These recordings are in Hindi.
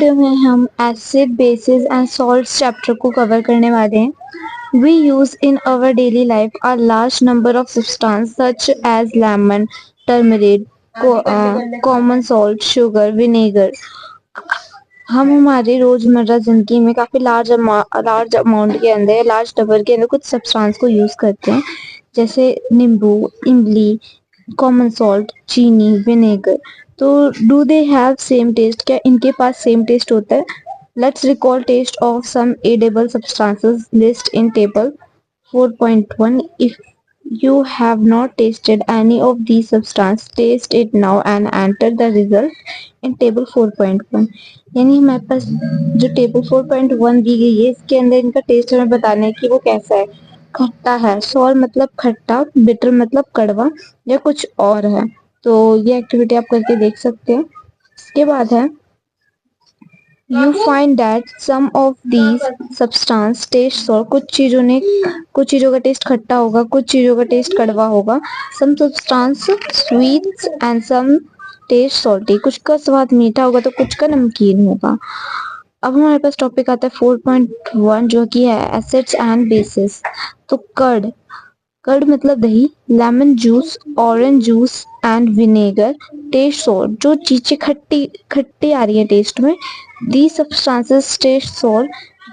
वीडियो में हम acid bases and salts chapter को कवर करने वाले हैं। We use in our daily life a large number of substance such as lemon, turmeric, common salt, sugar, vinegar. हम हमारे रोजमर्रा जिंदगी में काफी लार्ज अमाउंट के अंदर, लार्ज नंबर के अंदर कुछ सब्सटेंस को यूज करते हैं, जैसे नींबू, इमली, कॉमन सॉल्ट, चीनी, विनेगर। तो do they have same taste? क्या इनके पास सेम टेस्ट होता है? Let's recall taste of some edible substances list in table 4.1. If you have not tasted any of these substances, taste it now and enter the result in table 4.1. यानी हमारे पास जो टेबल 4.1 दी गई है, इसके अंदर इनका टेस्ट हमें बताना है कि वो कैसा है। खट्टा है, सॉर मतलब खट्टा, बिटर मतलब कड़वा, या कुछ और है। तो ये एक्टिविटी आप करके देख सकते हैं। इसके बाद है You find that some of these substance taste sour. कुछ चीजों का टेस्ट खट्टा होगा, कुछ चीजों का टेस्ट कड़वा होगा। Some substance sweet and some taste salty. कुछ का स्वाद मीठा होगा तो कुछ का नमकीन होगा। अब हमारे पास टॉपिक आता है 4.1 जो कि है एसिड्स एंड बेसिस। तो कर्ड मतलब दही, lemon juice, orange juice and vinegar taste sour. जो चीजें खट्टी खट्टी आ रही है टेस्ट में, these substances taste sour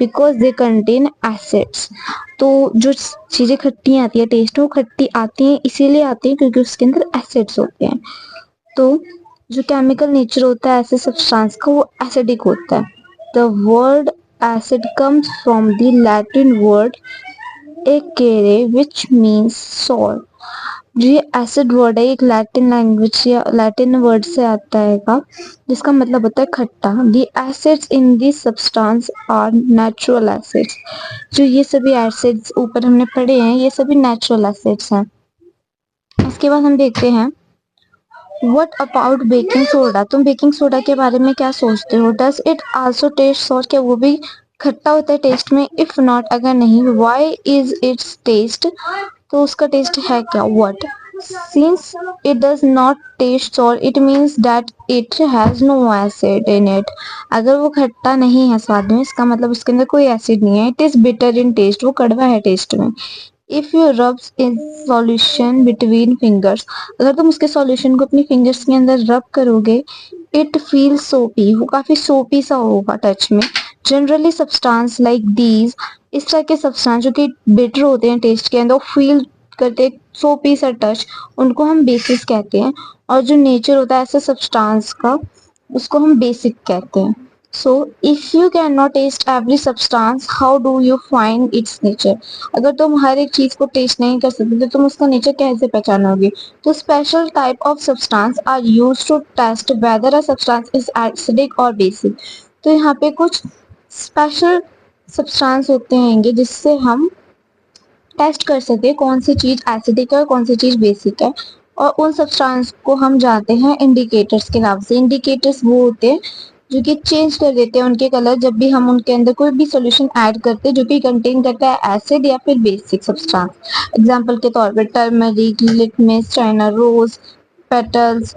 because they contain acids. तो जो चीजें खट्टी आती है टेस्ट में, वो खट्टी आती हैं इसीलिए आती हैं क्योंकि उसके अंदर एसिड्स होते हैं। तो जो केमिकल नेचर होता है ऐसे सब्सटेंस का, वो एसिडिक होता है। The word acid comes from the Latin word acre which means sour. जो ये एसिड वर्ड है एक लैटिन लैंग्वेज या लैटिन वर्ड से आता है का, जिसका मतलब होता है खट्टा। The acids in this substance are natural acids. जो ये सभी एसिड्स ऊपर हमने पढ़े हैं, ये सभी नेचुरल एसिड्स हैं। इसके बाद हम देखते हैं व्हाट अबाउट बेकिंग सोडा। तुम बेकिंग सोडा के बारे में क्या सोचते हो? Does it also taste sour? क्या वो भी खट्टा होता है टेस्ट में? इफ नॉट, अगर नहीं, व्हाई इज इट्स टेस्ट? तो उसका टेस्ट है क्या? What? Since it does not taste sour it means that it has no acid in it. अगर वो खट्टा नहीं है स्वाद में, इसका मतलब उसके अंदर कोई एसिड नहीं है। It is bitter in taste, वो कड़वा है टेस्ट में। If you rubs in solution between fingers, अगर तुम उसके सॉल्यूशन को अपनी फिंगर्स के अंदर रब करोगे, इट फील सोपी, वो काफी सोपी सा होगा टच में। जनरली सब्सटेंस लाइक दीज, इस तरह के सब्सटेंस जो कि बिटर होते हैं टेस्ट के अंदर, फील करते सोपी सा टच, उनको हम बेसिस कहते हैं। और जो नेचर होता है ऐसे सब्सटेंस का, उसको हम बेसिक कहते हैं। So, if you cannot taste every substance, how do you find its nature? अगर तुम हर एक चीज को टेस्ट नहीं कर सकते तो तुम उसका नेचर कैसे पहचानोगे? तो special type of substance are used to test whether a substance is acidic or basic. तो यहाँ पे कुछ स्पेशल सब्सटेंस होते हैं जिससे हम टेस्ट कर सके कौन सी चीज एसिडिक है और कौन सी चीज बेसिक है। और उन सब्सटेंस को हम जानते हैं इंडिकेटर्स के नाम से। इंडिकेटर्स वो होते हैं जो कि चेंज कर देते हैं उनके कलर जब भी हम उनके अंदर कोई भी सॉल्यूशन ऐड करते हैं जो कि कंटेन करता है एसिड या फिर बेसिक सब्सटेंस। एग्जांपल के तौर पर turmeric, litmus, China rose petals,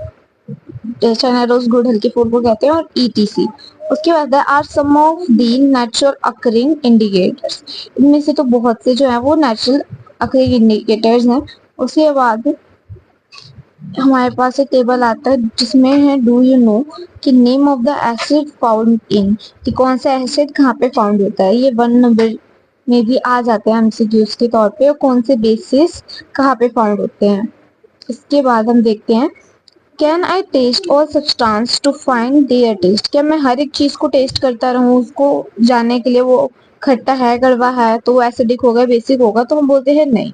China rose गुड़हल के फूल को कहते हैं, और ईटीसी। उसके बाद are some of the natural occurring indicators. इनमें से तो बहुत से जो है वो नेचुरल अकरिंग इंडिकेटर्स हैं। उसके बाद हमारे पास एक टेबल आता है जिसमें है डू यू नो कि name of the acid found in, कि कौन सा एसिड कहाँ पे फाउंड होता है। ये 1 नंबर में भी आ जाते हैं एमसीक्यूज के तौर पे, और कौन से बेसिस कहाँ पे फाउंड होते हैं। इसके बाद हम देखते हैं can I test all substance to find their taste. क्या मैं हर एक चीज को टेस्ट करता रहूं उसको जानने के लिए वो खट्टा है, कड़वा है, तो वो एसिडिक होगा, बेसिक होगा? तो हम बोलते हैं नहीं।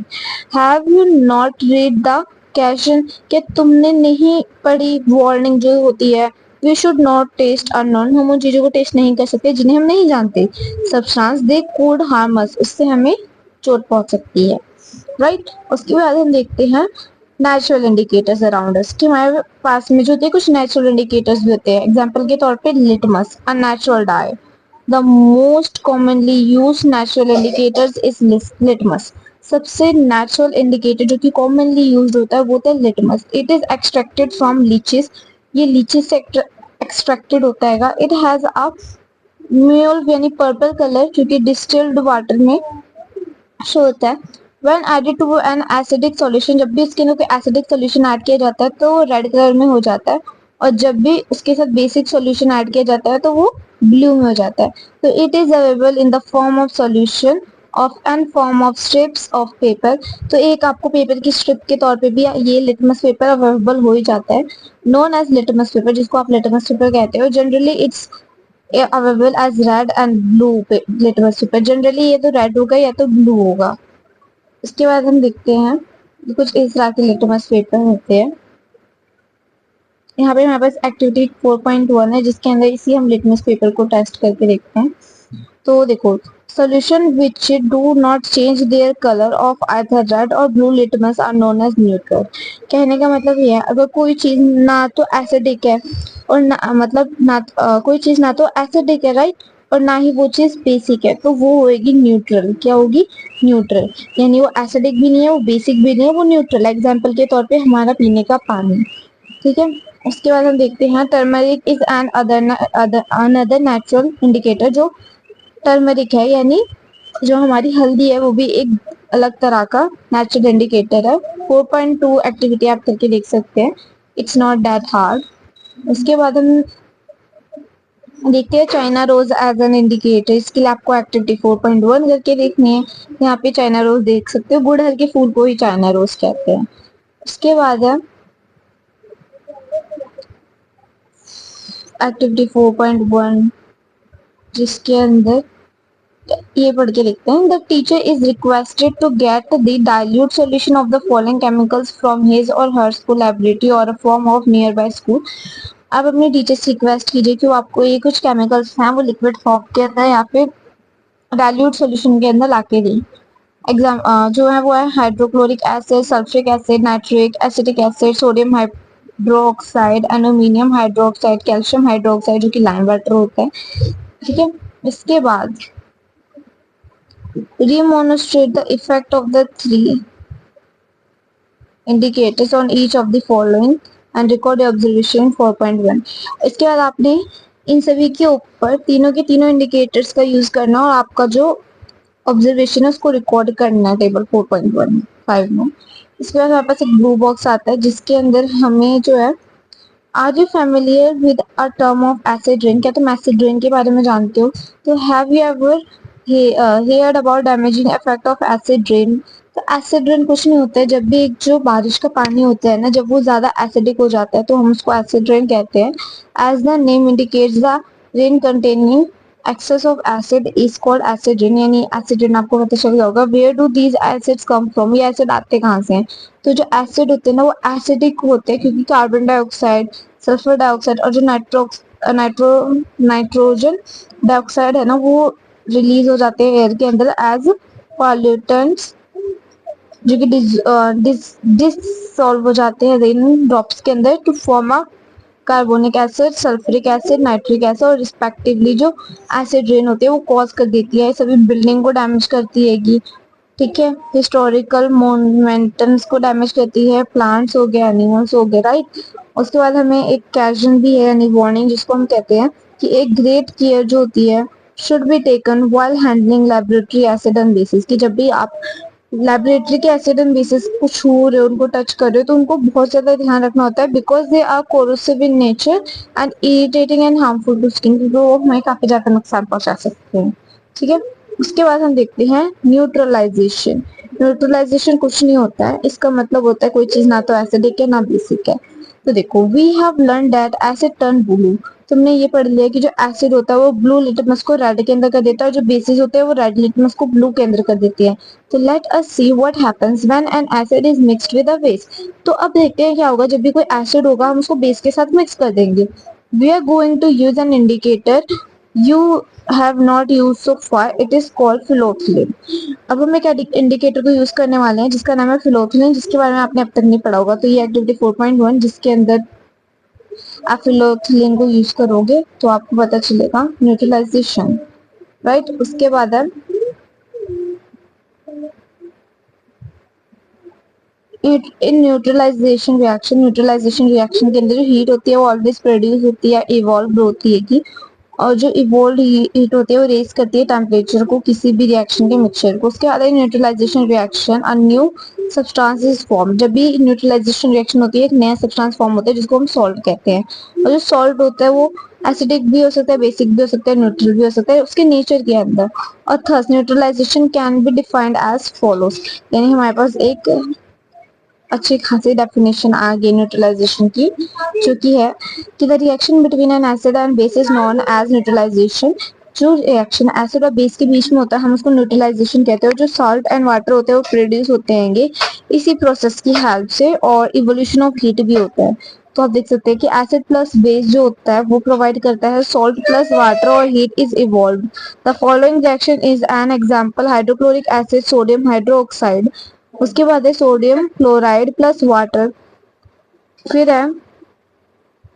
Have you not read the caution? क्या तुमने नहीं पढ़ी वार्निंग जो होती है we should not test unknown? हम उन चीजों को टेस्ट नहीं कर सकते जिन्हें हम नहीं जानते। Substance they could harm us, उससे हमें चोट पहुंच सकती है, राइट। उसके बाद हम देखते हैं नेचुरल इंडिकेटर्स अराउंड अस, कि हमारे पास में जो होते हैं कुछ नेचुरल इंडिकेटर्स भी होते हैं। एग्जांपल के तौर पे litmus, a natural dye. The most commonly use natural indicators is litmus. सबसे नेचुरल इंडिकेटर जो कि कॉमनली यूज होता है वो होता है litmus. It is extracted from lichens. ये लीचेस से एक्सट्रैक्टेड होता है। इट हैज अ म्यूल यानी पर्पल कलर जो कि डिस्टिल्ड वाटर में शो होता है। When added to an acidic solution, जब भी उसके अंदर कोई एसिडिक सॉल्यूशन ऐड किया जाता है तो वो रेड कलर में हो जाता है, और जब भी उसके साथ बेसिक सॉल्यूशन ऐड किया जाता है तो वो ब्लू में हो जाता है। तो it is available in the form of solution of and form of strips of paper. तो एक आपको पेपर की स्ट्रिप के तौर पे भी ये लिटमस पेपर अवेलेबल हो ही जाता है, नोन एज लिटमस पेपर, जिसको आप लिटमस पेपर कहते हो। Generally it's available as red and blue litmus paper. Generally ये तो रेड होगा या तो ब्लू होगा। इसके बाद हम देखते हैं कुछ इस तरह के लिटमस पेपर होते हैं। यहाँ पे हमारे पास एक्टिविटी 4.1 है जिसके अंदर इसी हम लिटमस पेपर को टेस्ट करके देखते हैं। तो देखो, solution which do not change their color of either red or blue litmus are known as neutral। कहने का मतलब ये है, अगर कोई चीज ना तो एसिडिक है और ना मतलब ना कोई चीज ना तो एसिडिक है, राइट, और ना ही वो चीज बेसिक है, तो वो होगी न्यूट्रल। क्या होगी? न्यूट्रल। यानी वो एसिडिक भी नहीं है, वो बेसिक भी नहीं है, वो न्यूट्रल। एग्जाम्पल के तौर पे हमारा पीने का पानी, ठीक है। उसके बाद हम देखते हैं turmeric is an another natural indicator. जो टर्मरिक है यानी जो हमारी हल्दी है वो भी एक अलग तरह का नेचुरल इंडिकेटर है। 4.2 एक्टिविटी आप करके देख सकते हैं, इट्स नॉट दैट हार्ड। उसके बाद हम देखते हैं China rose as an indicator. इसके लिए आपको एक्टिविटी 4.1 करके देखनी है। यहाँ पे चाइना रोज देख सकते हो, गुड़हल के फूल को ही चाइना रोज कहते हैं। उसके बाद है एक्टिविटी 4.1 जिसके अंदर ये पढ़ के लिखते हैं, the teacher is requested to get the dilute solution of the following chemicals from his or her school laboratory or a form of near by school. आप अपने टीचर से रिक्वेस्ट कीजिए कि वो आपको ये कुछ केमिकल्स हैं वो लिक्विड फॉर्म के अंदर या फिर डाइल्यूट सॉल्यूशन के अंदर लाके दें। एग्जाम जो है वो है hydrochloric acid, sulphuric acid, nitric acetic acid, sodium hydroxide, aluminium hydroxide, calcium hydroxide जो कि लाइम वाटर होता है, ठीक है। इसके बाद remonstrate the effect of the three indicators on each of the following and record your observation 4.1। इसके बाद आपने इन सभी के ऊपर तीनों के तीनों इंडिकेटर्स का यूज करना और आपका जो ऑब्जर्वेशन है उसको रिकॉर्ड करना है टेबल 4.15 में। इसके बाद हमारे पास एक ब्लू बॉक्स आता है जिसके अंदर हमें जो है, are you familiar with a term of acid rain? क्या तुम एसिड रेन के बारे में जानते हो? तो have you ever heard about damaging effect of acid rain? तो एसिड रेन कुछ नहीं होता है, जब भी एक जो बारिश का पानी होता है ना, जब वो ज्यादा एसिडिक हो जाता है तो हम उसको एसिड रेन कहते हैं। As the name indicates the rain containing excess of acid is called acid rain. यानी एसिड रेन आपको पता चल गया होगा। Where do these acids come from? ये एसिड आते कहाँ से हैं? तो जो एसिड होते हैं ना वो एसिडिक होते हैं क्योंकि कार्बन डाइऑक्साइड, सल्फर डाइऑक्साइड और जो नाइट्रोजन डाइऑक्साइड है ना वो रिलीज हो जाते हैं एयर के अंदर एज पॉल्यूटेंट्स जो कि डिसॉल्व हो जाते हैं रेन ड्रॉप्स के अंदर to form a carbonic acid, sulphuric acid, nitric acid, और रिस्पेक्टिवली जो एसिड रेन होती है वो कॉज कर देती है सभी बिल्डिंग को डैमेज करती है, ठीक है, हिस्टोरिकल मोन्यूमेंट्स को डैमेज करती है, प्लांट्स हो गए, एनिमल्स हो गए, राइट। उसके बाद हमें एक कैजन भी है यानी वार्निंग जिसको हम कहते हैं कि एक ग्रेट केयर जो होती है should be taken while handling laboratory acid and bases. कि जब भी आप लेबोरेटरी के एसिड एंड बेसिस को छू रहे हो, उनको टच कर रहे हो, तो उनको बहुत ज्यादा ध्यान रखना होता है because they are corrosive in nature and irritating and harmful to skin, क्योंकि वो हमें काफी ज्यादा नुकसान पहुंचा सकते हैं, ठीक है। उसके बाद हम देखते हैं न्यूट्रलाइजेशन। न्यूट्रलाइजेशन कुछ नहीं होता है, इसका मतलब होता है कोई चीज ना तो एसिडिक है ना बेसिक है। तो देखो, we have learn that acid turn blue. तुमने ये पढ़ लिया कि जो एसिड होता है वो ब्लू लिटमस को रेड के अंदर कर देता है और जो बेसिस होते हैं वो रेड लिटमस को ब्लू के अंदर कर देती है। तो let us see what happens when an acid is mixed with a base. तो अब देखते हैं क्या होगा जब भी कोई एसिड होगा, हम उसको बेस के साथ मिक्स कर देंगे। We are going to use an indicator you have not used so far, it is called phylloxylin। अब हम एक इंडिकेटर को यूज करने वाले हैं जिसका नाम है फिलोक्सिलिन, जिसके बारे में आपने अब तक नहीं पढ़ा होगा। तो ये एक्टिविटी 4.1 जिसके अंदर आप फिलोक्सिलिन को यूज करोगे तो आपको पता चलेगा न्यूट्रलाइजेशन, राइट। उसके बाद है इन न्यूट्रलाइजेशन रिएक्शन के अंदर जो हीट होती है वो ऑलवेज प्रोड्यूस होती है, इवॉल्व होती है कि, और जो इवोल्व हीट होती है वो रेज करती है टेम्परेचर को किसी भी रिएक्शन के मिक्सचर को। उसके बाद neutralization reaction, a new substance is form. जब भी न्यूट्रलाइजेशन रिएक्शन होती है एक नया सब्सटेंस फॉर्म होता है जिसको हम सॉल्ट कहते हैं। और जो सॉल्ट होता है वो एसिडिक भी हो सकता है, बेसिक भी हो सकता है, न्यूट्रल भी हो सकता है उसके नेचर के अंदर। और thus neutralization can be defined as follows, यानी हमारे पास एक अच्छी खासी डेफिनेशन आ गई न्यूट्रलाइजेशन की, जो कि है कि the reaction between an acid and base is known as neutralization. जो रिएक्शन एसिड और बेस के बीच में होता है हम उसको न्यूट्रलाइजेशन कहते हैं। और जो सॉल्ट एंड वाटर होते हैं वो प्रोड्यूस होते हैं इसी प्रोसेस की हेल्प से, और इवोल्यूशन ऑफ हीट भी होता है। तो आप देख सकते हैं कि एसिड प्लस बेस जो होता है वो प्रोवाइड करता है सॉल्ट प्लस वाटर और heat is evolve. The following reaction is an example, hydrochloric acid sodium hydroxide. उसके बाद है सोडियम क्लोराइड प्लस वाटर। फिर है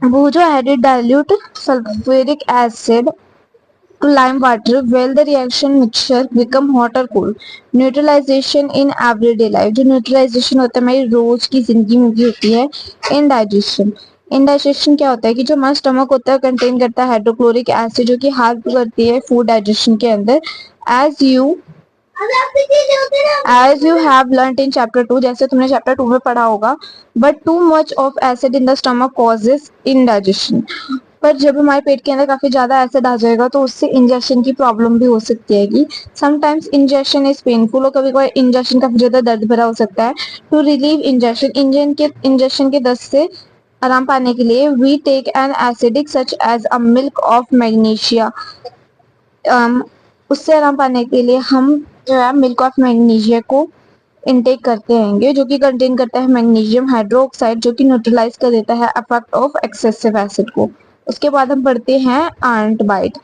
वो जो added dilute sulphuric acid to lime water while the reaction mixture become hot or cold. Neutralization in everyday life, जो न्यूट्रलाइजेशन होता है हमारी रोज की जिंदगी में भी होती है। इंडाइजेशन, इंडाइजेशन क्या होता है कि जो हमारा स्टमक होता है कंटेन करता है हाइड्रोक्लोरिक एसिड जो कि हेल्प करती है फूड डाइजेशन के अंदर। As you have learn in chapter 2, जैसे तुमने चैप्टर 2 में पढ़ा होगा, but too much of acid in the stomach causes indigestion. पर जब हमारे पेट के अंदर काफी ज्यादा एसिड आ जाएगा तो उससे इंजेक्शन की प्रॉब्लम भी हो सकती है कि समटाइम्स इंजेक्शन इज पेनफुल, और कभी कभी इंजेक्शन काफी ज्यादा दर्द भरा हो सकता है। टू रिलीव इंजेक्शन के दर्द से आराम पाने के लिए we take an acidic such as a milk of magnesia. उससे आराम पाने के लिए हम जो है मिल्क ऑफ मैग्नीशिया को इनटेक करते हैं जो कि कंटेन करता है मैग्नीशियम हाइड्रोक्साइड जो कि न्यूट्रलाइज कर देता है इफेक्ट ऑफ एक्सेसिव एसिड को। उसके बाद हम पढ़ते हैं ant bite.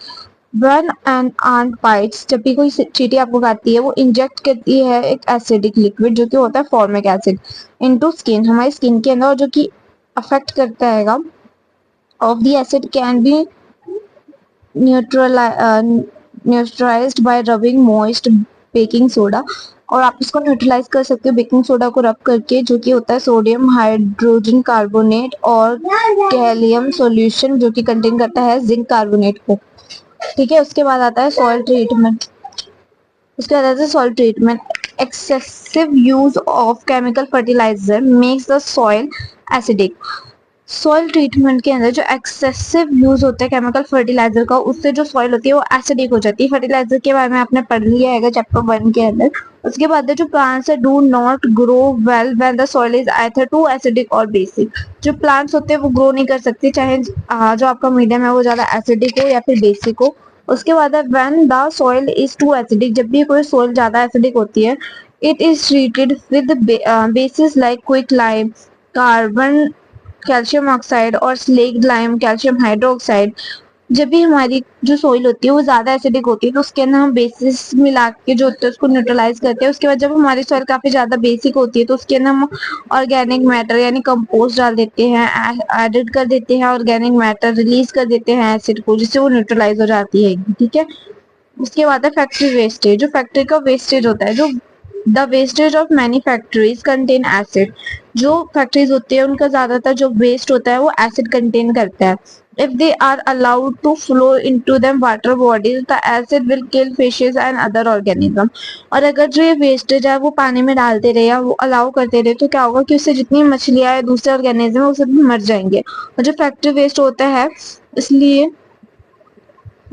When an ant bites, जब भी कोई चींटी आपको काटती है वो इंजेक्ट करती है एक एसिडिक लिक्विड जो कि होता है फॉर्मिक एसिड इनटू स्किन, हमारी स्किन के अंदर, जो कि अफेक्ट करता है of the acid can be neutralised bye rubbing moist baking soda. और आप इसको न्यूट्रलाइज कर सकते हो बेकिंग सोडा को रब करके, जो कि होता है सोडियम हाइड्रोजन कार्बोनेट और गैलियम सॉल्यूशन जो कि कंटेन करता है जिंक कार्बोनेट को। ठीक है, उसके बाद आता है सॉइल ट्रीटमेंट। उसके बाद आता है soil treatment. Excessive use of chemical fertilizer makes the soil acidic. Soil treatment के अंदर जो एक्सेसिव यूज होता है केमिकल फर्टिलाइजर का, उससे जो सॉइल होती है वो एसिडिक हो जाती है। फर्टिलाइजर के बारे में आपने पढ़ लिया है चैप्टर 1 के अंदर। उसके बाद जो प्लांट्स है do not grow well when the soil is either too acidic or basic. जो प्लांट्स होते हैं वो ग्रो नहीं कर सकते चाहे जो आपका मीडियम है वो ज्यादा एसिडिक हो या फिर बेसिक हो। उसके बाद है when the soil is too acidic, जब भी कोई सॉइल ज्यादा एसिडिक होती है it is treated with bases like quick lime, carbon calcium oxide or slaked lime calcium hydroxide. जब भी हमारी जो सोइल होती है वो ज्यादा एसिडिक होती है तो उसके अंदर हम बेसिस मिला के जो होते हैं उसको न्यूट्रलाइज करते हैं। उसके बाद जब हमारी सोइल काफी ज्यादा बेसिक होती है तो उसके अंदर हम ऑर्गेनिक मैटर यानी कंपोस्ट डाल देते हैं, एडिट कर देते हैं ऑर्गेनिक मैटर, रिलीज कर देते हैं एसिड को, जिससे वो न्यूट्रलाइज हो जाती है। ठीक है, उसके बाद है फैक्ट्री वेस्टेज। जो फैक्ट्री का वेस्टेज होता है, जो the wastage of many factories contain acid. जो फैक्ट्रीज होती है उनका ज्यादातर जो वेस्ट होता है वो एसिड कंटेन करता है। If they are allowed to flow into them water bodies the acid will kill fishes and other organism. और अगर जो ये वेस्टेज है वो पानी में डालते रहे या वो अलाउ करते रहे तो क्या होगा कि उससे जितनी मछलियां है दूसरे ऑर्गेनिज्म वो सब मर जाएंगे। और जो फैक्ट्री वेस्ट होता है इसलिए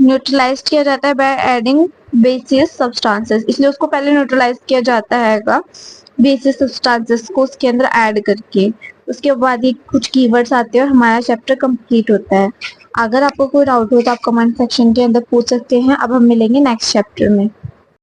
न्यूट्रलाइज किया जाता है बाय एडिंग बेसिस सब्सटेंसेस, इसलिए उसको पहले न्यूट्रलाइज किया जाता है बेसिस सब्सटेंसेस को उसके अंदर ऐड करके। उसके बाद ही कुछ कीवर्ड्स आते हैं और हमारा चैप्टर कंप्लीट होता है। अगर आपको कोई डाउट हो तो आप कमेंट सेक्शन के अंदर पूछ सकते हैं। अब हम मिलेंगे नेक्स्ट चैप्टर में।